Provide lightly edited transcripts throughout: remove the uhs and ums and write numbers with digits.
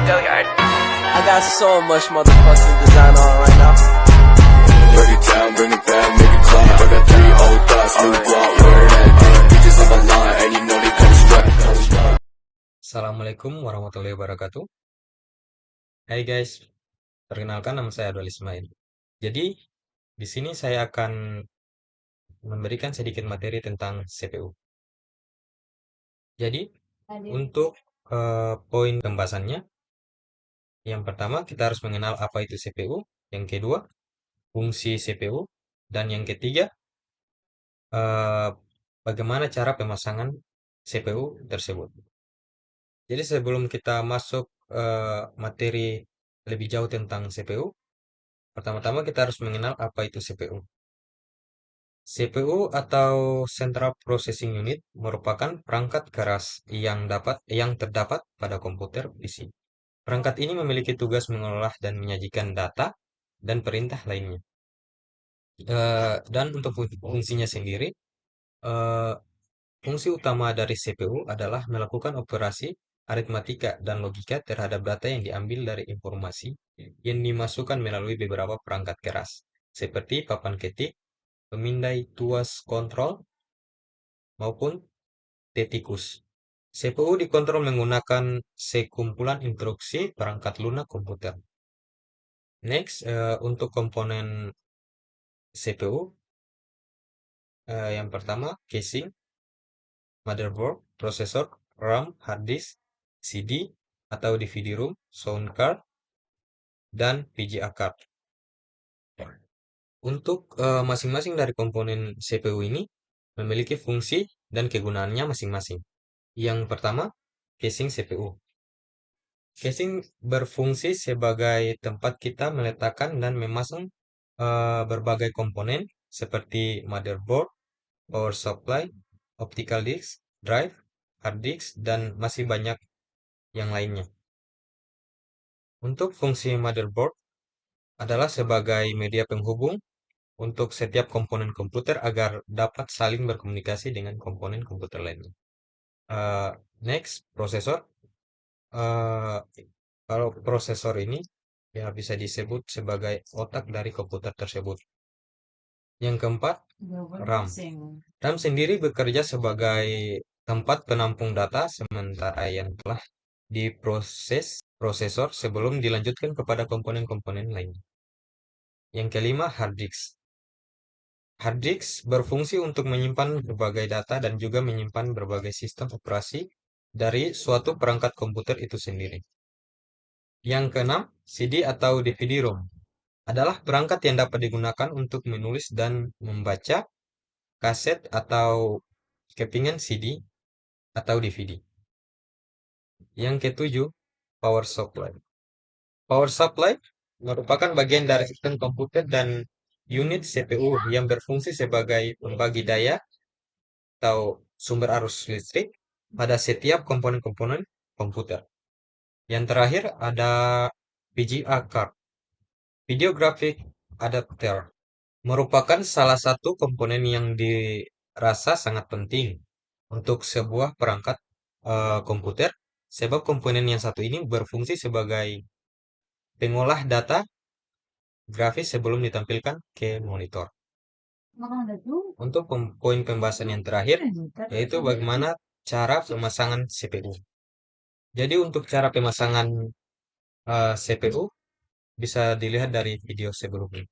Go yard. I got so much motherfucking design on right now. Break it down, bring it back, make it clap. I got 3 old thoughts, new block, where that bitches on my line, and you know they come strap. Assalamualaikum warahmatullahi wabarakatuh. Hai guys, perkenalkan nama saya Abdul Ismail. Jadi di sini saya akan memberikan sedikit materi tentang CPU. Jadi untuk poin pembahasannya, yang pertama kita harus mengenal apa itu CPU, yang kedua fungsi CPU, dan yang ketiga bagaimana cara pemasangan CPU tersebut. Jadi sebelum kita masuk materi lebih jauh tentang CPU, pertama-tama kita harus mengenal apa itu CPU. CPU atau Central Processing Unit merupakan perangkat keras yang terdapat pada komputer PC. Perangkat ini memiliki tugas mengolah dan menyajikan data dan perintah lainnya. Dan untuk fungsinya sendiri, fungsi utama dari CPU adalah melakukan operasi aritmatika dan logika terhadap data yang diambil dari informasi yang dimasukkan melalui beberapa perangkat keras, seperti papan ketik, pemindai tuas kontrol, maupun tetikus. CPU dikontrol menggunakan sekumpulan instruksi perangkat lunak komputer. Next, untuk komponen CPU, yang pertama casing, motherboard, prosesor, RAM, hard disk, CD atau DVD ROM, sound card, dan VGA card. Untuk masing-masing dari komponen CPU ini memiliki fungsi dan kegunaannya masing-masing. Yang pertama, casing CPU. Casing berfungsi sebagai tempat kita meletakkan dan memasang berbagai komponen seperti motherboard, power supply, optical disk, drive, hard disk, dan masih banyak yang lainnya. Untuk fungsi motherboard adalah sebagai media penghubung untuk setiap komponen komputer agar dapat saling berkomunikasi dengan komponen komputer lainnya. Next, prosesor. Kalau prosesor ini ya bisa disebut sebagai otak dari komputer tersebut. Yang keempat, RAM. RAM sendiri bekerja sebagai tempat penampung data sementara yang telah diproses prosesor sebelum dilanjutkan kepada komponen-komponen lainnya. Yang kelima, hard disk. Hard disk berfungsi untuk menyimpan berbagai data dan juga menyimpan berbagai sistem operasi dari suatu perangkat komputer itu sendiri. Yang keenam, CD atau DVD ROM adalah perangkat yang dapat digunakan untuk menulis dan membaca kaset atau kepingan CD atau DVD. Yang ketujuh, power supply. Power supply merupakan bagian dari sistem komputer dan unit CPU yang berfungsi sebagai pembagi daya atau sumber arus listrik pada setiap komponen-komponen komputer. Yang terakhir ada VGA card, Video Graphic Adapter, merupakan salah satu komponen yang dirasa sangat penting untuk sebuah perangkat komputer, sebab komponen yang satu ini berfungsi sebagai pengolah data grafis sebelum ditampilkan ke monitor. Untuk poin pembahasan yang terakhir, yaitu bagaimana cara pemasangan CPU. Jadi untuk cara pemasangan CPU bisa dilihat dari video sebelumnya.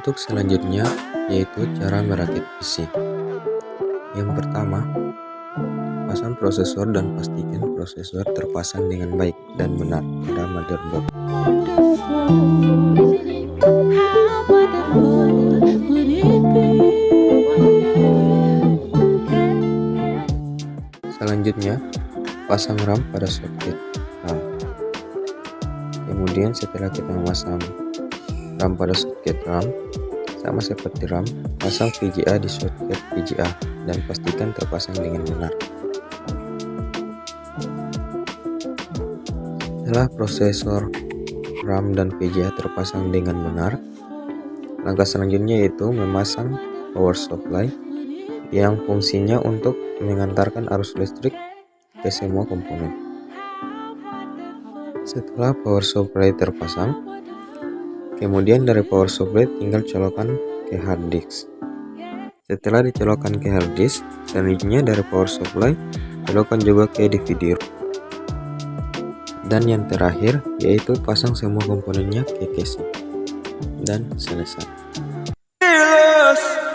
Untuk selanjutnya, yaitu cara merakit PC. Yang pertama, pasang prosesor dan pastikan prosesor terpasang dengan baik dan benar pada motherboard. Selanjutnya, pasang RAM pada soket RAM. Kemudian setelah kita memasang RAM pada soket RAM, sama seperti RAM, pasang VGA di soket VGA dan pastikan terpasang dengan benar. Setelah prosesor RAM dan VGA terpasang dengan benar, langkah selanjutnya yaitu memasang power supply yang fungsinya untuk mengantarkan arus listrik ke semua komponen. Setelah power supply terpasang, kemudian dari power supply tinggal colokan ke hard disk. Setelah dicolokkan ke hard disk, selanjutnya dari power supply colokkan juga ke DVD. Dan yang terakhir yaitu pasang semua komponennya ke casing. Dan selesai. Fearless.